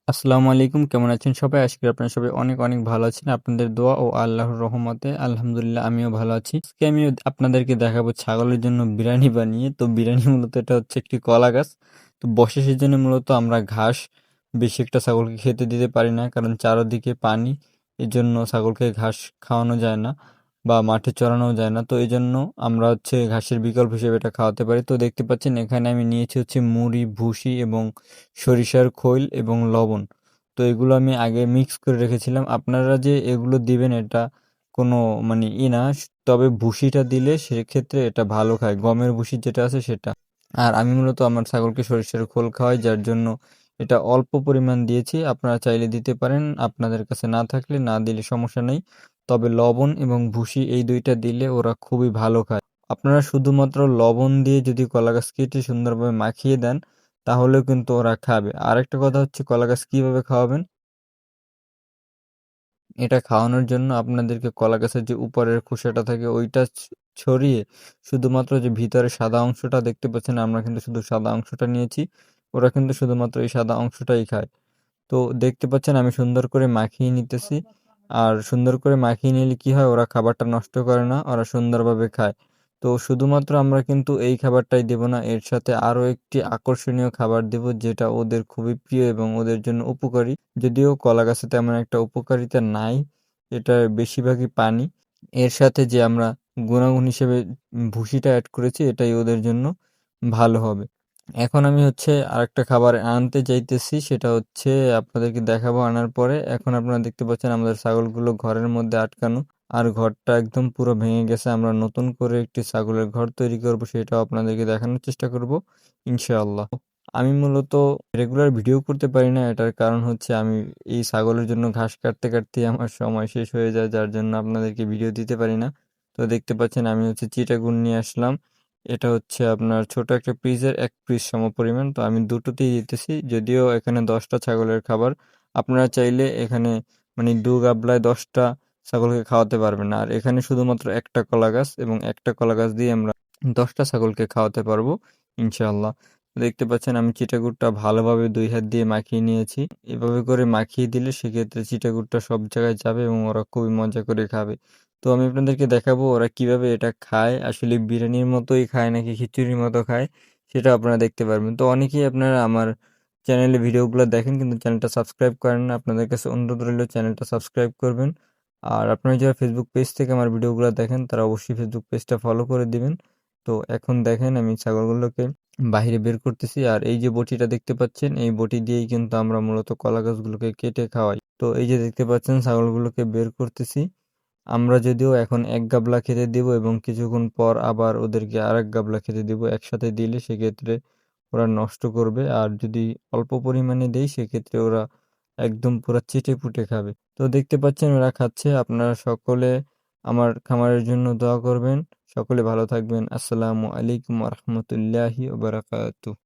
আসসালামু আলাইকুম। কেমন আছেন সবাই? আশা করি আপনারা সবাই অনেক, অনেক ভালো আছেন। আপনাদের দোয়া ও আল্লাহর রহমতে আলহামদুলিল্লাহ আমিও ভালো আছি। আজকে আমি আপনাদেরকে দেখাবো ছাগলের জন্য বিরিয়ানি বানিয়ে। তো বিরিয়ানি মূলত এটা হচ্ছে একটি কলা গাছ। তো বর্ষা সিজনে মূলত আমরা ঘাস বেশি একটা ছাগলকে খেতে দিতে পারি না। কারণ চারদিকে পানি। এজন্য ছাগলকে ঘাস খাওয়ানো যায় না বা মাঠে চরানোও যায় না। তো এজন্য আমরা হচ্ছে ঘাসের বিকল্প হিসেবে এটা খাওয়াতে পারি। তো দেখতে পাচ্ছেন এখানে আমি নিয়েছি হচ্ছে মুড়ি, ভুসি এবং সরিষার খৈল এবং লবণ। তো এগুলো আমি আগে মিক্স করে রেখেছিলাম। আপনারা যে এগুলো দিবেন এটা কোনো মানে না, তবে ভুসিটা দিলে সেক্ষেত্রে এটা ভালো খায়। গমের ভুসি যেটা আছে সেটা। আর আমি মূলত আমার ছাগলকে সরিষার খোল খাওয়াই, যার জন্য এটা অল্প পরিমাণ দিয়েছি। আপনারা চাইলে দিতে পারেন, আপনাদের কাছে না থাকলে না দিলে সমস্যা নেই। তবে লবণ এবং ভুসি এই ২ টা দিলে ওরা খুবই ভালো খায়। আপনারা শুধুমাত্র লবণ দিয়ে যদি কলাগাছ কেটে সুন্দরভাবে মাখিয়ে দেন, তাহলেও কিন্তু ওরা খাবে। আরেকটা কথা হচ্ছে কলাগাছ কিভাবে খাওয়াবেন? এটা খাওয়ানোর জন্য আপনাদেরকে কলা গাছের যে উপরের খোসাটা থাকে ওইটা ছড়িয়ে শুধুমাত্র যে ভিতরে সাদা অংশটা দেখতে পাচ্ছেন, আমরা কিন্তু শুধু সাদা অংশটা নিয়েছি। ওরা কিন্তু শুধুমাত্র এই সাদা অংশটাই খায়। তো দেখতে পাচ্ছেন আমি সুন্দর করে মাখিয়ে নিতেছি। আর সুন্দর করে মাখিয়ে নিলে কি হয়, ওরা খাবারটা নষ্ট করে না, ওরা সুন্দরভাবে খায়। তো শুধুমাত্র আমরা কিন্তু এই খাবারটাই দেব না, এর সাথে আরো একটি আকর্ষণীয় খাবার দেব যেটা ওদের খুবই প্রিয় এবং ওদের জন্য উপকারী। যদিও কলা গাছে তেমন একটা উপকারিতা নাই, এটার বেশিরভাগই পানি। এর সাথে যে আমরা গুণাগুণ হিসেবে ভুসিটা এড করেছি এটাই ওদের জন্য ভালো হবে। এখন আমি হচ্ছে আরেকটা খাবার আনতে চাইতেছি, সেটা হচ্ছে আপনাদেরকে দেখাবো আনার পরে। এখন আপনারা দেখতে পাচ্ছেন আমাদের ছাগলগুলো ঘরের মধ্যে আটকানো, আর ঘরটা একদম পুরো ভেঙে গেছে। আমরা নতুন করে একটি ছাগলের ঘর তৈরি করব, সেটাও আপনাদেরকে দেখানোর চেষ্টা করব ইনশাআল্লাহ। আমি মূলত রেগুলার ভিডিও করতে পারি না, এটার কারণ হচ্ছে আমি এই ছাগলের জন্য ঘাস কাটতে কাটতেই আমার সময় শেষ হয়ে যায়, যার জন্য আপনাদেরকে ভিডিও দিতে পারি না। তো দেখতে পাচ্ছেন আমি হচ্ছে চিটাগুন নিয়ে আসলাম। এটা হচ্ছে আপনার ছোট একটা পিসের ১ পিস সমপরিমাণ। তো আমি দুটোতেই দিতেছি। যদিও এখানে ১০ টা ছাগলের খাবার। আপনারা চাইলে এখানে মানে ২ গাবলায় ১০ টা ছাগলকে খাওয়াতে পারবেন না। আর এখানে শুধুমাত্র একটা কলা গাছ এবং একটা কলা গাছ দিয়ে আমরা ১০ টা ছাগলকে খাওয়াতে পারবো ইনশাআল্লাহ। দেখতে পাচ্ছেন আমি চিটাগুড়টা ভালোভাবে ২ হাত দিয়ে মাখিয়ে নিয়েছি। এভাবে করে মাখিয়ে দিলে সেক্ষেত্রে চিটাগুড়টা সব জায়গায় যাবে এবং ওরা খুবই মজা করে খাবে। তো আমি আপনাদেরকে দেখাবো ওরা কিভাবে এটা খায়। আসলে বিরিয়ানির মতোই খায় নাকি খিচুড়ির মতো খায়, সেটা আপনারা দেখতে পারবেন। তো অনেকেই আপনারা আমার চ্যানেলে ভিডিওগুলো দেখেন কিন্তু চ্যানেলটা সাবস্ক্রাইব করেন না। আপনাদের কাছে অনুরোধ রইল চ্যানেলটা সাবস্ক্রাইব করবেন। আর আপনারা যারা ফেসবুক পেজ থেকে আমার ভিডিওগুলো দেখেন তারা অবশ্যই ফেসবুক পেজটা ফলো করে দিবেন। তো এখন দেখেন আমি ছাগলগুলোকে বাহিরে বের করতেছি। আর এই যে বটিটা দেখতে পাচ্ছেন, এই বটি দিয়েই কিন্তু আমরা মূলত কলা গাছগুলোকে কেটে খাওয়াই। তো এই যে দেখতে পাচ্ছেন ছাগলগুলোকে বের করতেছি। আমরা যদিও এখন ১ গাবলা খেতে দিব এবং কিছুক্ষণ পর আবার ওদেরকে আরেক গাবলা খেতে দিব। একসাথে দিলে সেক্ষেত্রে ওরা নষ্ট করবে। আর যদি অল্প পরিমাণে দেই সেক্ষেত্রে ওরা একদম পুরা চেটেপুটে খাবে। তো দেখতে পাচ্ছেন ওরা খাচ্ছে। আপনারা সকলে আমার খামারের জন্য দোয়া করবেন। সকলে ভালো থাকবেন। আসসালামু আলাইকুম ওয়া রাহমাতুল্লাহি ওয়া বারাকাতুহু।